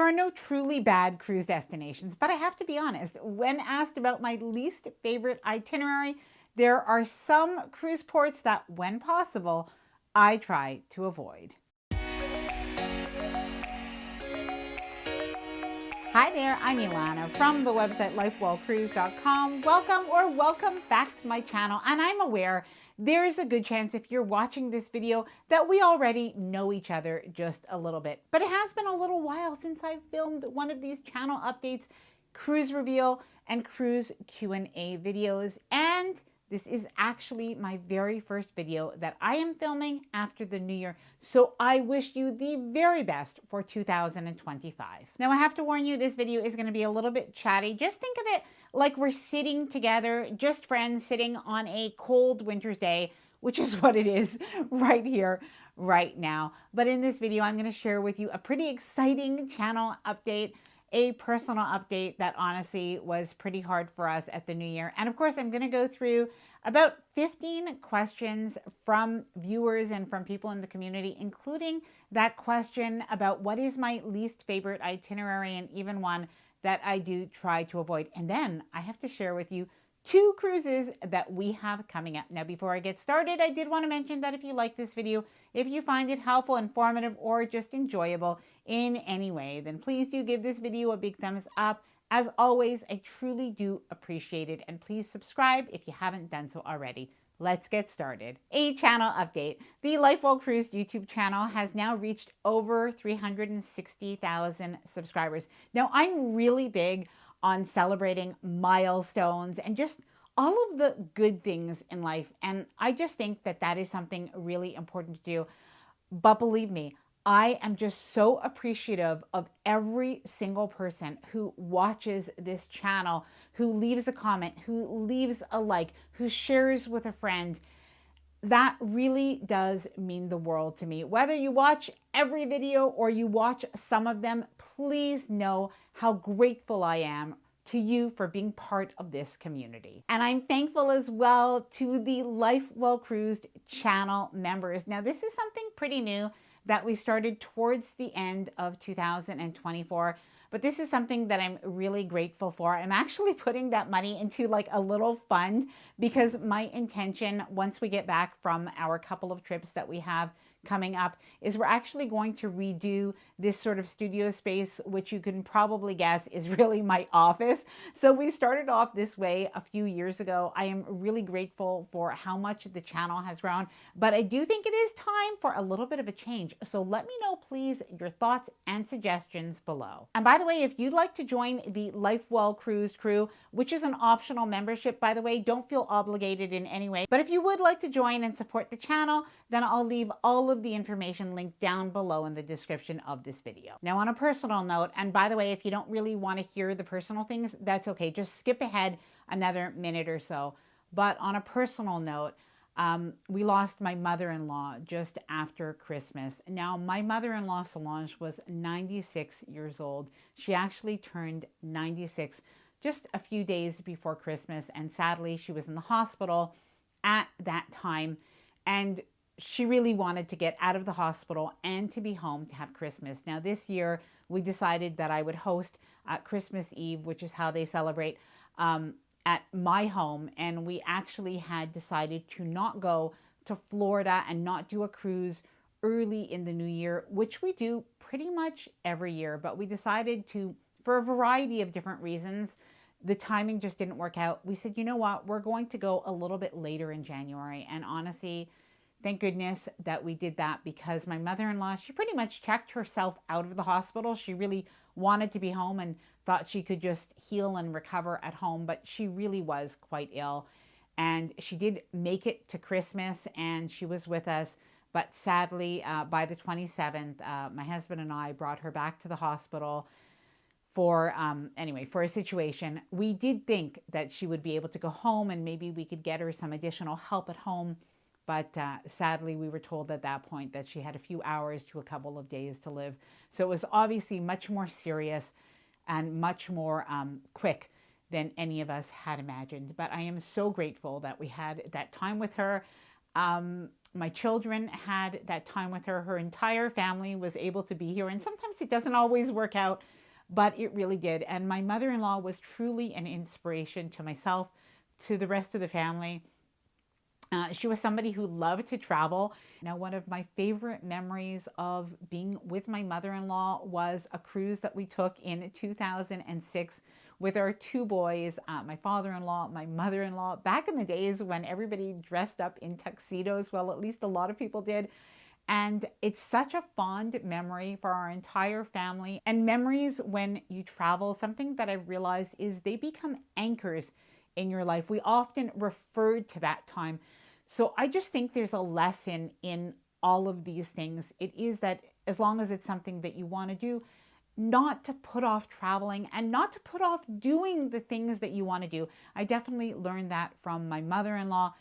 There are no truly bad cruise destinations, but I have to be honest, when asked about my least favorite itinerary, there are some cruise ports that, when possible, I try to avoid. Hi there, I'm Ilana from the website lifewellcruise.com. Welcome back to my channel. And I'm aware there's a good chance if you're watching this video that we already know each other just a little bit. But it has been a little while since I filmed one of these channel updates, cruise reveal and cruise Q&A videos. And this is actually my very first video that I am filming after the new year, so I wish you the very best for 2025. Now, I have to warn you, this video is going to be a little bit chatty. Just think of it like we're sitting together, just friends sitting on a cold winter's day, which is what it is right here, right now. But in this video, I'm going to share with you a pretty exciting channel update, a personal update that honestly was pretty hard for us at the new year. And of course, I'm going to go through about 15 questions from viewers and from people in the community, including that question about what is my least favorite itinerary, and even one that I do try to avoid. And then I have to share with you 2 cruises that we have coming up. Now, before I get started, I did want to mention that if you like this video, if you find it helpful, informative, or just enjoyable in any way, then please do give this video a big thumbs up. As always, I truly do appreciate it. And please subscribe if you haven't done so already. Let's get started. A channel update. The Lifewell Cruise YouTube channel has now reached over 360,000 subscribers. Now, I'm really big on celebrating milestones and just all of the good things in life. And I just think that that is something really important to do. But believe me, I am just so appreciative of every single person who watches this channel, who leaves a comment, who leaves a like, who shares with a friend. That really does mean the world to me. Whether you watch every video or you watch some of them, please know how grateful I am to you for being part of this community. And I'm thankful as well to the Life Well Cruised channel members. Now, this is something pretty new that we started towards the end of 2024. But this is something that I'm really grateful for. I'm actually putting that money into like a little fund, because my intention once we get back from our couple of trips that we have coming up is we're actually going to redo this sort of studio space, which you can probably guess is really my office. So we started off this way a few years ago. I am really grateful for how much the channel has grown, but I do think it is time for a little bit of a change. So let me know, please, your thoughts and suggestions below. And by the way, if you'd like to join the Lifewell Cruise crew, which is an optional membership, by the way, don't feel obligated in any way. But if you would like to join and support the channel, then I'll leave all of the information linked down below in the description of this video. Now, on a personal note, and by the way, if you don't really want to hear the personal things, that's okay. Just skip ahead another minute or so. But on a personal note, we lost my mother-in-law just after Christmas. Now, my mother-in-law, Solange, was 96 years old. She actually turned 96 just a few days before Christmas, and sadly, she was in the hospital at that time. And she really wanted to get out of the hospital and to be home to have Christmas. Now, this year, we decided that I would host Christmas Eve, which is how they celebrate, at my home. And we actually had decided to not go to Florida and not do a cruise early in the new year, which we do pretty much every year. But we decided to, for a variety of different reasons, the timing just didn't work out. We said, you know what, we're going to go a little bit later in January. And honestly, thank goodness that we did that, because my mother-in-law, she pretty much checked herself out of the hospital. She really wanted to be home and thought she could just heal and recover at home, but she really was quite ill. And she did make it to Christmas and she was with us. But sadly, by the 27th, my husband and I brought her back to the hospital for, for a situation. We did think that she would be able to go home and maybe we could get her some additional help at home. But sadly, we were told at that point that she had a few hours to a couple of days to live. So it was obviously much more serious and much more quick than any of us had imagined. But I am so grateful that we had that time with her. My children had that time with her. Her entire family was able to be here. And sometimes it doesn't always work out, but it really did. And my mother-in-law was truly an inspiration to myself, to the rest of the family. She was somebody who loved to travel. Now, one of my favorite memories of being with my mother-in-law was a cruise that we took in 2006 with our two boys, my father-in-law, my mother-in-law, back in the days when everybody dressed up in tuxedos. Well, at least a lot of people did. And it's such a fond memory for our entire family. And memories when you travel, something that I've realized is they become anchors in your life. We often referred to that time. So I just think there's a lesson in all of these things. It is that as long as it's something that you want to do, not to put off traveling and not to put off doing the things that you want to do. I definitely learned that from my mother-in-law.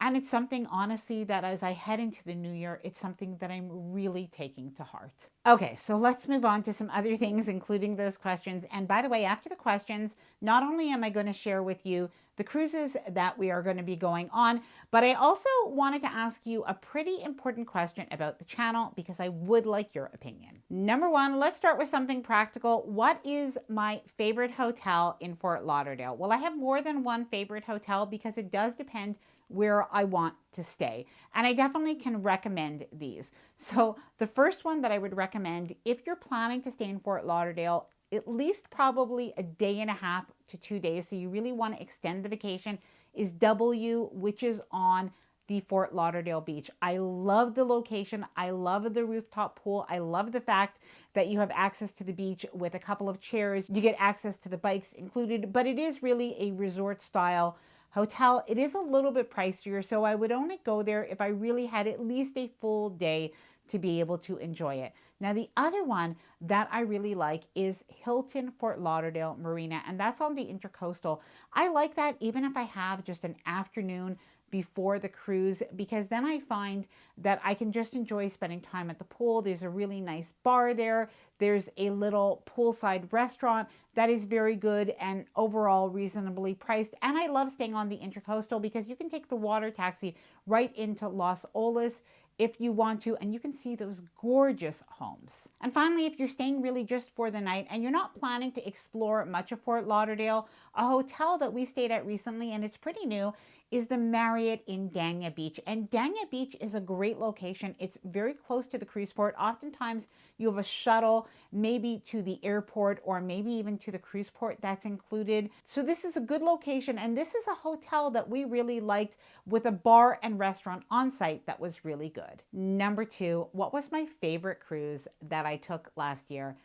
And it's something, honestly, that as I head into the new year, it's something that I'm really taking to heart. Okay, so let's move on to some other things, including those questions. And by the way, after the questions, not only am I going to share with you the cruises that we are going to be going on, but I also wanted to ask you a pretty important question about the channel because I would like your opinion. Number one, let's start with something practical. What is my favorite hotel in Fort Lauderdale? Well, I have more than one favorite hotel because it does depend where I want to stay. And I definitely can recommend these. So the first one that I would recommend, if you're planning to stay in Fort Lauderdale, at least probably a day and a half to 2 days, so you really want to extend the vacation, is W, which is on the Fort Lauderdale beach. I love the location. I love the rooftop pool. I love the fact that you have access to the beach with a couple of chairs. You get access to the bikes included, but it is really a resort style hotel. It is a little bit pricier, so I would only go there if I really had at least a full day to be able to enjoy it. Now, the other one that I really like is Hilton Fort Lauderdale Marina, and that's on the Intercoastal. I like that even if I have just an afternoon before the cruise, because then I find that I can just enjoy spending time at the pool. There's a really nice bar there. There's a little poolside restaurant that is very good and overall reasonably priced. And I love staying on the Intercoastal because you can take the water taxi right into Los Olas if you want to, and you can see those gorgeous homes. And finally, if you're staying really just for the night and you're not planning to explore much of Fort Lauderdale, a hotel that we stayed at recently, and it's pretty new, is the Marriott in Dania Beach. And Dania Beach is a great location. It's very close to the cruise port. Oftentimes you have a shuttle, maybe to the airport or maybe even to the cruise port that's included. So this is a good location, and this is a hotel that we really liked with a bar and restaurant on site that was really good. Number two, what was my favorite cruise that I took last year?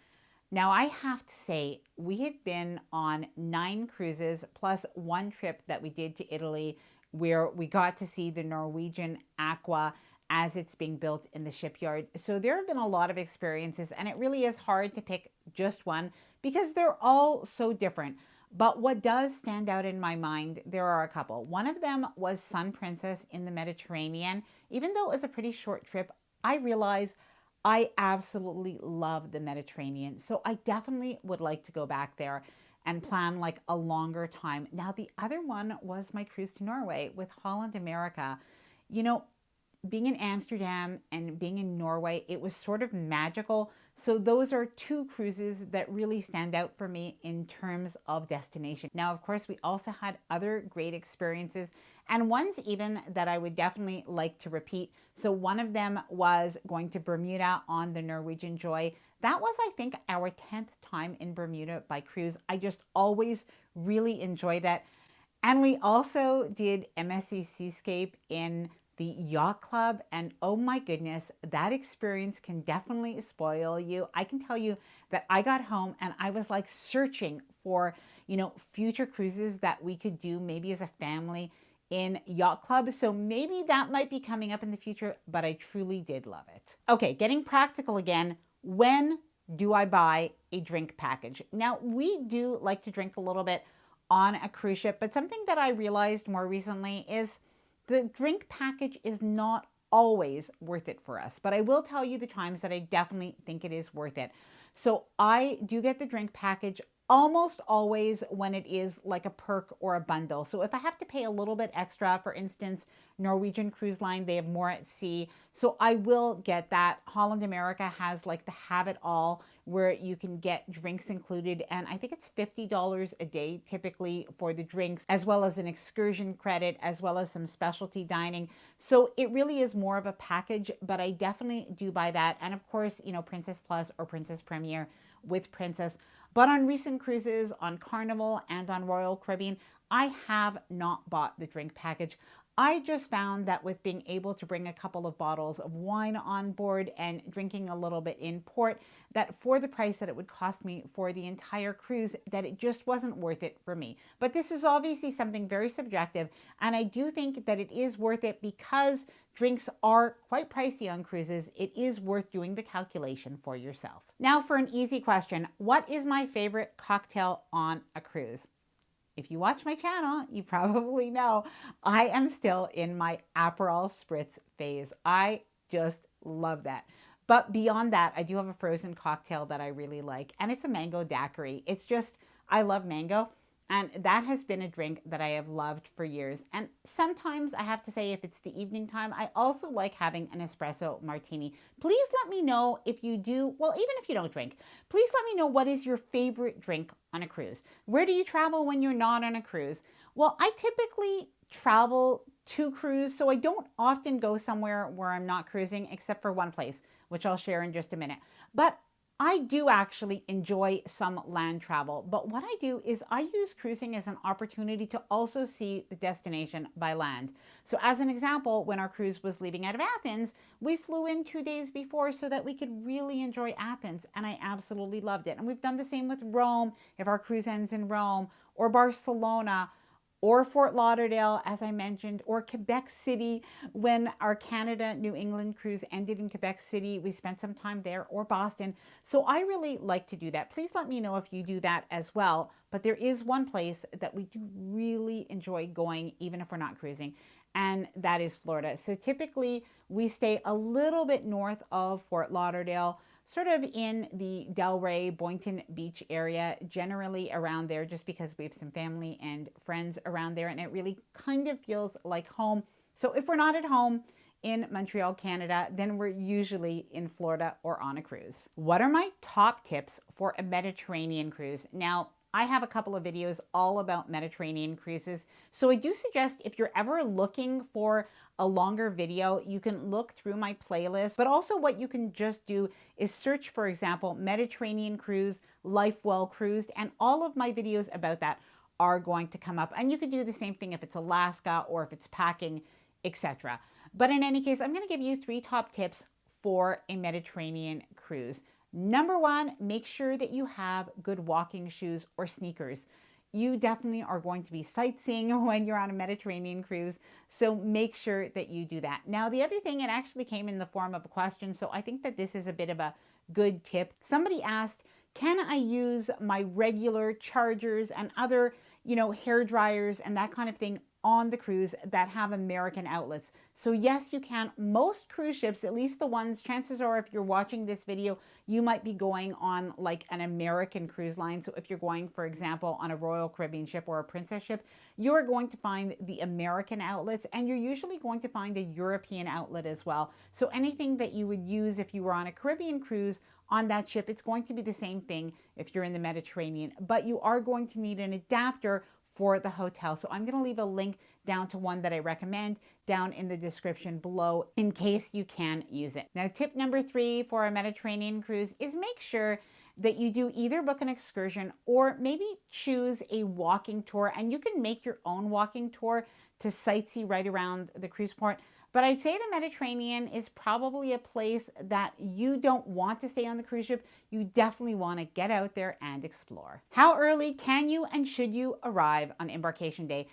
Now, I have to say, we had been on 9 cruises plus one trip that we did to Italy where we got to see the Norwegian Aqua as it's being built in the shipyard. So there have been a lot of experiences, and it really is hard to pick just one because they're all so different. But what does stand out in my mind, there are a couple. One of them was Sun Princess in the Mediterranean. Even though it was a pretty short trip, I realized I absolutely love the Mediterranean. So I definitely would like to go back there and plan like a longer time. Now, the other one was my cruise to Norway with Holland America. You know, being in Amsterdam and being in Norway, it was sort of magical. So those are 2 cruises that really stand out for me in terms of destination. Now, of course, we also had other great experiences and ones even that I would definitely like to repeat. So one of them was going to Bermuda on the Norwegian Joy. That was, I think, our 10th time in Bermuda by cruise. I just always really enjoy that. And we also did MSC Seascape in the yacht club, and oh my goodness, that experience can definitely spoil you. I can tell you that I got home and I was like searching for, future cruises that we could do maybe as a family in yacht club. So maybe that might be coming up in the future, but I truly did love it. Okay, getting practical again. When do I buy a drink package? Now, we do like to drink a little bit on a cruise ship, but something that I realized more recently is the drink package is not always worth it for us, but I will tell you the times that I definitely think it is worth it. So I do get the drink package almost always when it is like a perk or a bundle. So if I have to pay a little bit extra, for instance, Norwegian Cruise Line, they have more at sea. So I will get that. Holland America has like the have it all where you can get drinks included. And I think it's $50 a day typically for the drinks, as well as an excursion credit, as well as some specialty dining. So it really is more of a package, but I definitely do buy that. And of course, Princess Plus or Princess Premier with Princess. But on recent cruises, on Carnival and on Royal Caribbean, I have not bought the drink package. I just found that with being able to bring a couple of bottles of wine on board and drinking a little bit in port, that for the price that it would cost me for the entire cruise, that it just wasn't worth it for me. But this is obviously something very subjective, and I do think that it is worth it because drinks are quite pricey on cruises. It is worth doing the calculation for yourself. Now for an easy question, what is my favorite cocktail on a cruise? If you watch my channel, you probably know I am still in my Aperol Spritz phase. I just love that. But beyond that, I do have a frozen cocktail that I really like, and it's a mango daiquiri. It's just, I love mango, and that has been a drink that I have loved for years. And sometimes I have to say, if it's the evening time, I also like having an espresso martini. Please let me know if you do, well, even if you don't drink, please let me know what is your favorite drink on a cruise. Where do you travel when you're not on a cruise? Well, I typically travel to cruise, so I don't often go somewhere where I'm not cruising, except for one place, which I'll share in just a minute. But I do actually enjoy some land travel, but what I do is I use cruising as an opportunity to also see the destination by land. So as an example, when our cruise was leaving out of Athens, we flew in 2 days before so that we could really enjoy Athens, and I absolutely loved it. And we've done the same with Rome, if our cruise ends in Rome, or Barcelona, or Fort Lauderdale, as I mentioned, or Quebec City. When our Canada New England cruise ended in Quebec City, we spent some time there, or Boston. So I really like to do that. Please let me know if you do that as well. But there is one place that we do really enjoy going, even if we're not cruising, and that is Florida. So typically we stay a little bit north of Fort Lauderdale, sort of in the Delray, Boynton Beach area, generally around there, just because we have some family and friends around there, and it really kind of feels like home. So if we're not at home in Montreal, Canada, then we're usually in Florida or on a cruise. What are my top tips for a Mediterranean cruise? Now, I have a couple of videos all about Mediterranean cruises. So I do suggest if you're ever looking for a longer video, you can look through my playlist. But also what you can just do is search, for example, Mediterranean cruise, Life Well Cruised, and all of my videos about that are going to come up. And you could do the same thing if it's Alaska or if it's packing, etc. But in any case, I'm going to give you 3 top tips for a Mediterranean cruise. Number 1, make sure that you have good walking shoes or sneakers. You definitely are going to be sightseeing when you're on a Mediterranean cruise, so make sure that you do that. Now, the other thing, it actually came in the form of a question, so I think that this is a bit of a good tip. Somebody asked, can I use my regular chargers and other, hair dryers and that kind of thing on the cruise that have American outlets? So yes, you can. Most cruise ships, at least the ones, chances are if you're watching this video, you might be going on like an American cruise line. So if you're going, for example, on a Royal Caribbean ship or a Princess ship, you're going to find the American outlets, and you're usually going to find a European outlet as well. So anything that you would use if you were on a Caribbean cruise on that ship, it's going to be the same thing if you're in the Mediterranean, but you are going to need an adapter for the hotel. So I'm going to leave a link down to one that I recommend down in the description below in case you can use it. Now, tip number 3 for a Mediterranean cruise is make sure that you do either book an excursion or maybe choose a walking tour, and you can make your own walking tour to sightsee right around the cruise port. But I'd say the Mediterranean is probably a place that you don't want to stay on the cruise ship. You definitely want to get out there and explore. How early can you and should you arrive on embarkation day?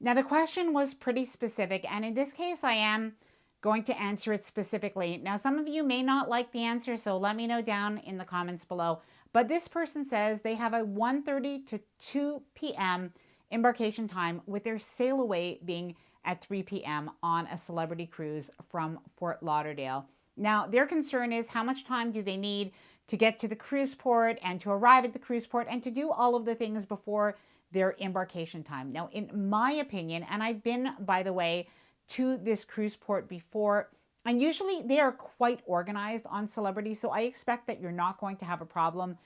Now, the question was pretty specific, and in this case, I am going to answer it specifically. Now, some of you may not like the answer, so let me know down in the comments below. But this person says they have a 1:30 to 2 p.m. embarkation time, with their sail away being at 3 p.m. on a Celebrity cruise from Fort Lauderdale. Now, their concern is how much time do they need to get to the cruise port and to arrive at the cruise port and to do all of the things before their embarkation time. Now, in my opinion, and I've been, by the way, to this cruise port before, and usually they are quite organized on Celebrity, so I expect that you're not going to have a problem.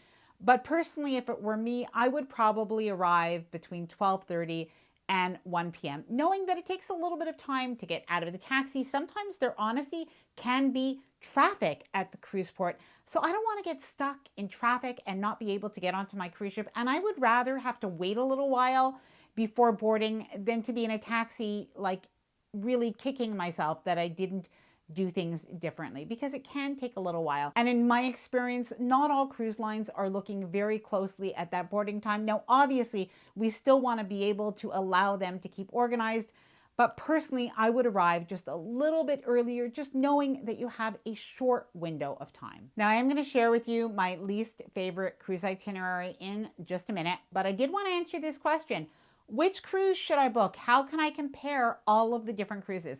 But personally, if it were me, I would probably arrive between 12:30 and 1 p.m., knowing that it takes a little bit of time to get out of the taxi. Sometimes there honestly can be traffic at the cruise port. So I don't want to get stuck in traffic and not be able to get onto my cruise ship. And I would rather have to wait a little while before boarding than to be in a taxi, like really kicking myself that I didn't do things differently, because it can take a little while. And in my experience, not all cruise lines are looking very closely at that boarding time. Now, obviously, we still want to be able to allow them to keep organized, but personally, I would arrive just a little bit earlier, just knowing that you have a short window of time. Now, I am going to share with you my least favorite cruise itinerary in just a minute, but I did want to answer this question. Which cruise should I book? How can I compare all of the different cruises?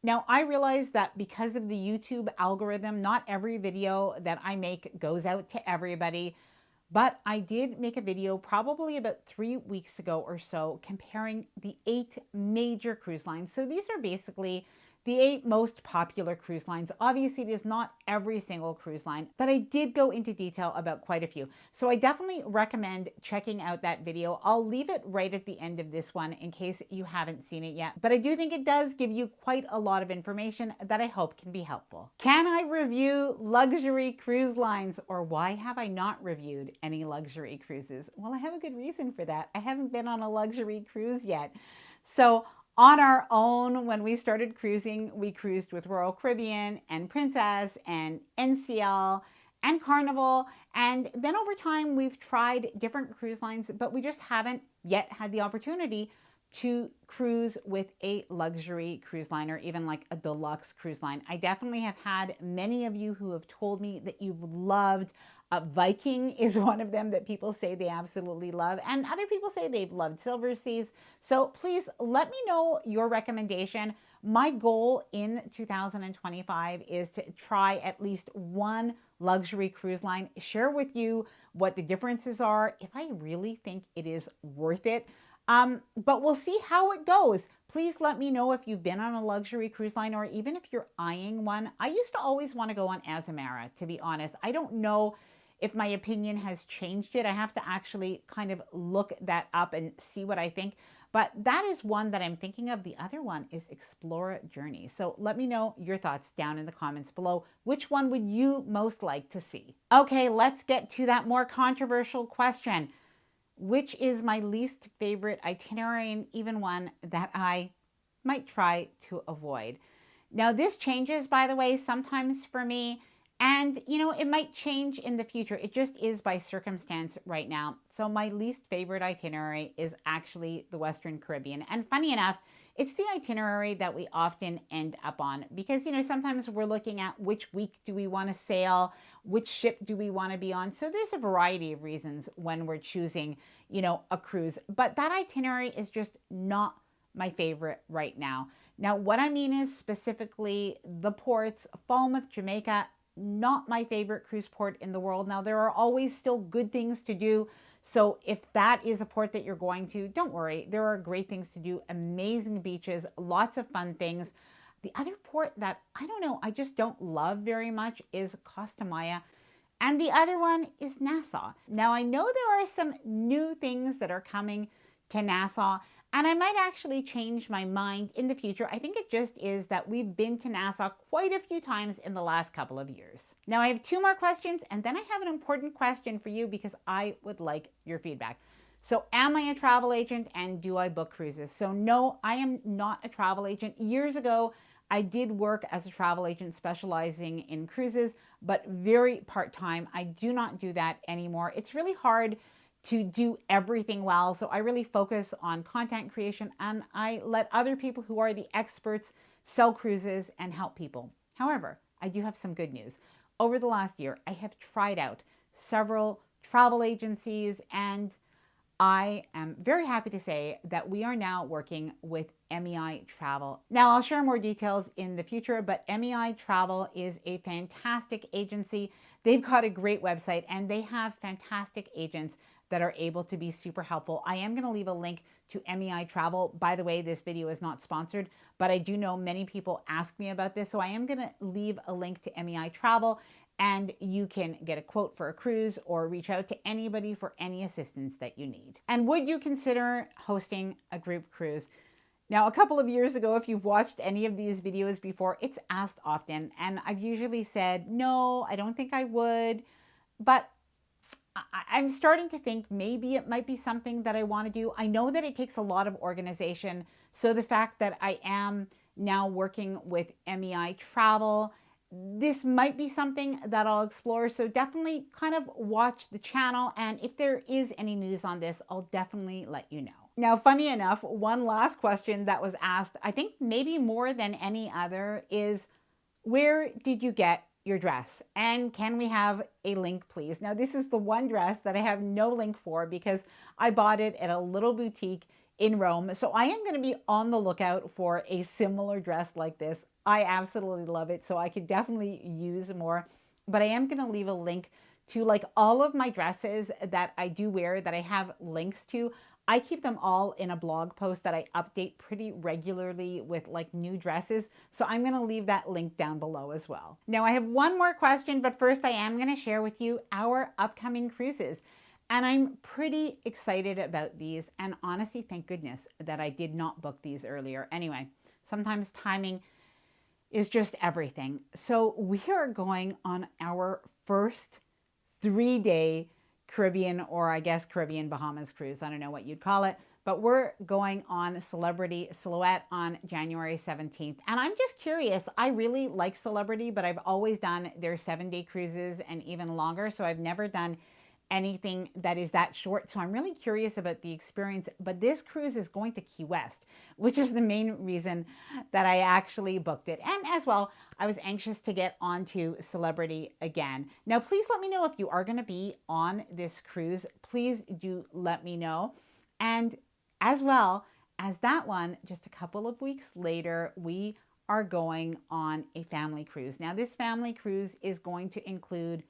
Now, I realize that because of the YouTube algorithm, not every video that I make goes out to everybody, but I did make a video probably about 3 weeks ago or so comparing the 8 major cruise lines. So these are basically the 8 most popular cruise lines. Obviously, it is not every single cruise line, but I did go into detail about quite a few. So I definitely recommend checking out that video. I'll leave it right at the end of this one in case you haven't seen it yet. But I do think it does give you quite a lot of information that I hope can be helpful. Can I review luxury cruise lines, or why have I not reviewed any luxury cruises? Well, I have a good reason for that. I haven't been on a luxury cruise yet. So on our own, when we started cruising, we cruised with Royal Caribbean and Princess and NCL and Carnival. And then over time, we've tried different cruise lines, but we just haven't yet had the opportunity to cruise with a luxury cruise line, or even like a deluxe cruise line. I definitely have had many of you who have told me that you've loved Viking is one of them that people say they absolutely love, and other people say they've loved Silver Seas. So please let me know your recommendation. My goal in 2025 is to try at least one luxury cruise line, share with you what the differences are, if I really think it is worth it. But we'll see how it goes. Please let me know if you've been on a luxury cruise line, or even if you're eyeing one. I used to always want to go on Azamara, to be honest. I don't know if my opinion has changed yet. I have to actually kind of look that up and see what I think. But that is one that I'm thinking of. The other one is Explora Journey. So let me know your thoughts down in the comments below. Which one would you most like to see? Okay, let's get to that more controversial question. Which is my least favorite itinerary, and even one that I might try to avoid? Now, this changes, by the way, sometimes for me. And, it might change in the future. It just is by circumstance right now. So my least favorite itinerary is actually the Western Caribbean. And funny enough, it's the itinerary that we often end up on because, sometimes we're looking at which week do we want to sail, which ship do we want to be on. So there's a variety of reasons when we're choosing, a cruise. But that itinerary is just not my favorite right now. Now, what I mean is specifically the ports, Falmouth, Jamaica, not my favorite cruise port in the world. Now, there are always still good things to do. So if that is a port that you're going to, don't worry. There are great things to do, amazing beaches, lots of fun things. The other port that, I don't know, I just don't love very much is Costa Maya. And the other one is Nassau. Now, I know there are some new things that are coming to Nassau, and I might actually change my mind in the future. I think it just is that we've been to Nassau quite a few times in the last couple of years. Now, I have 2 more questions, and then I have an important question for you because I would like your feedback. So, am I a travel agent, and do I book cruises? So, no, I am not a travel agent. Years ago, I did work as a travel agent specializing in cruises, but very part-time. I do not do that anymore. It's really hard to do everything well. So I really focus on content creation, and I let other people who are the experts sell cruises and help people. However, I do have some good news. Over the last year, I have tried out several travel agencies, and I am very happy to say that we are now working with MEI Travel. Now, I'll share more details in the future, but MEI Travel is a fantastic agency. They've got a great website and they have fantastic agents that are able to be super helpful. I am going to leave a link to MEI Travel. By the way, this video is not sponsored, but I do know many people ask me about this, so I am going to leave a link to MEI Travel, and you can get a quote for a cruise or reach out to anybody for any assistance that you need. And would you consider hosting a group cruise? Now, a couple of years ago, if you've watched any of these videos before, it's asked often, and I've usually said, no, I don't think I would, but I'm starting to think maybe it might be something that I want to do. I know that it takes a lot of organization, so the fact that I am now working with MEI Travel, this might be something that I'll explore. So definitely kind of watch the channel. And if there is any news on this, I'll definitely let you know. Now, funny enough, one last question that was asked, I think maybe more than any other, is where did you get your dress? And can we have a link, please? Now, this is the one dress that I have no link for because I bought it at a little boutique in Rome. So I am going to be on the lookout for a similar dress like this. I absolutely love it, so I could definitely use more. But I am going to leave a link to like all of my dresses that I do wear that I have links to. I keep them all in a blog post that I update pretty regularly with like new dresses. So I'm going to leave that link down below as well. Now I have one more question, but first I am going to share with you our upcoming cruises. And I'm pretty excited about these. And honestly, thank goodness that I did not book these earlier. Anyway, sometimes timing is just everything. So we are going on our first 3-day Caribbean, or I guess Caribbean Bahamas cruise. I don't know what you'd call it, but we're going on Celebrity Silhouette on January 17th. And I'm just curious. I really like Celebrity, but I've always done their 7-day cruises and even longer. So I've never done anything that is that short. So I'm really curious about the experience, but this cruise is going to Key West, which is the main reason that I actually booked it. And as well, I was anxious to get onto Celebrity again. Now, please let me know if you are going to be on this cruise. Please do let me know. And as well as that one, just a couple of weeks later, we are going on a family cruise. Now, this family cruise is going to include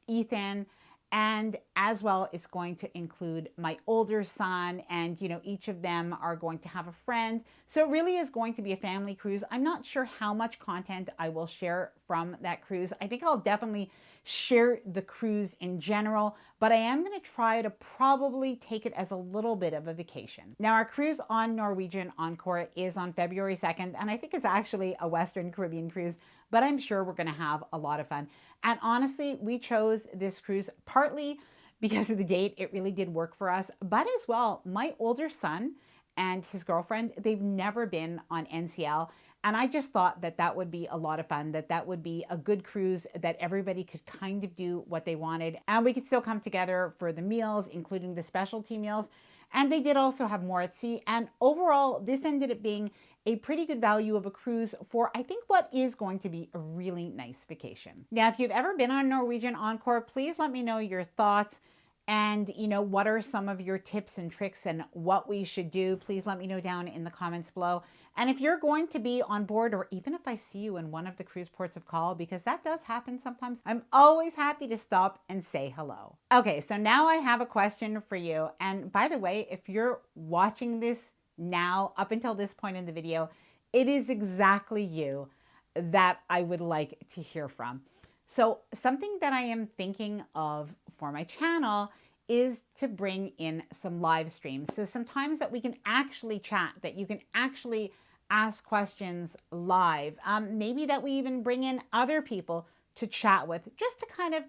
Ethan, and as well, it's going to include my older son, and each of them are going to have a friend. So it really is going to be a family cruise. I'm not sure how much content I will share from that cruise. I think I'll definitely share the cruise in general, but I am going to try to probably take it as a little bit of a vacation. Now, our cruise on Norwegian Encore is on February 2nd, and I think it's actually a Western Caribbean cruise, but I'm sure we're going to have a lot of fun. And honestly, we chose this cruise partly because of the date. It really did work for us, but as well, my older son and his girlfriend, they've never been on NCL. And I just thought that that would be a lot of fun, that would be a good cruise, that everybody could kind of do what they wanted. And we could still come together for the meals, including the specialty meals. And they did also have more at sea. And overall, this ended up being a pretty good value of a cruise for, I think, what is going to be a really nice vacation. Now, if you've ever been on Norwegian Encore, please let me know your thoughts. And, what are some of your tips and tricks and what we should do? Please let me know down in the comments below. And if you're going to be on board, or even if I see you in one of the cruise ports of call, because that does happen sometimes, I'm always happy to stop and say hello. Okay, so now I have a question for you. And by the way, if you're watching this now, up until this point in the video, it is exactly you that I would like to hear from. So something that I am thinking of for my channel is to bring in some live streams. So sometimes that we can actually chat, that you can actually ask questions live. Maybe that we even bring in other people to chat with, just to kind of,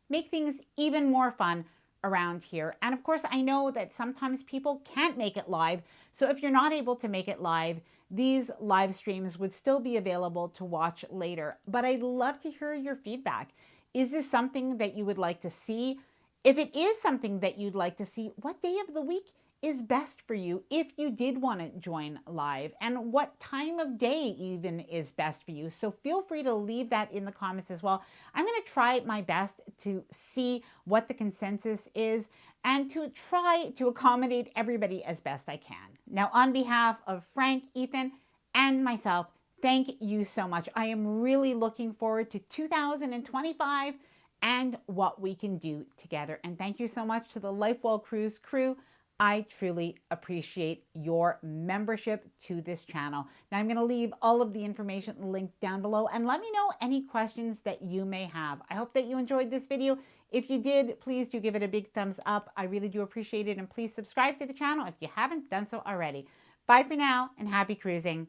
make things even more fun around here. And of course, I know that sometimes people can't make it live. So if you're not able to make it live, these live streams would still be available to watch later. But I'd love to hear your feedback. Is this something that you would like to see? If it is something that you'd like to see, what day of the week is best for you if you did want to join live, and what time of day even is best for you. So feel free to leave that in the comments as well. I'm going to try my best to see what the consensus is and to try to accommodate everybody as best I can. Now, on behalf of Frank, Ethan, and myself, thank you so much. I am really looking forward to 2025 and what we can do together. And thank you so much to the LifeWell Cruise crew. I truly appreciate your membership to this channel. Now I'm going to leave all of the information linked down below, and let me know any questions that you may have. I hope that you enjoyed this video. If you did, please do give it a big thumbs up. I really do appreciate it, and please subscribe to the channel if you haven't done so already. Bye for now, and happy cruising.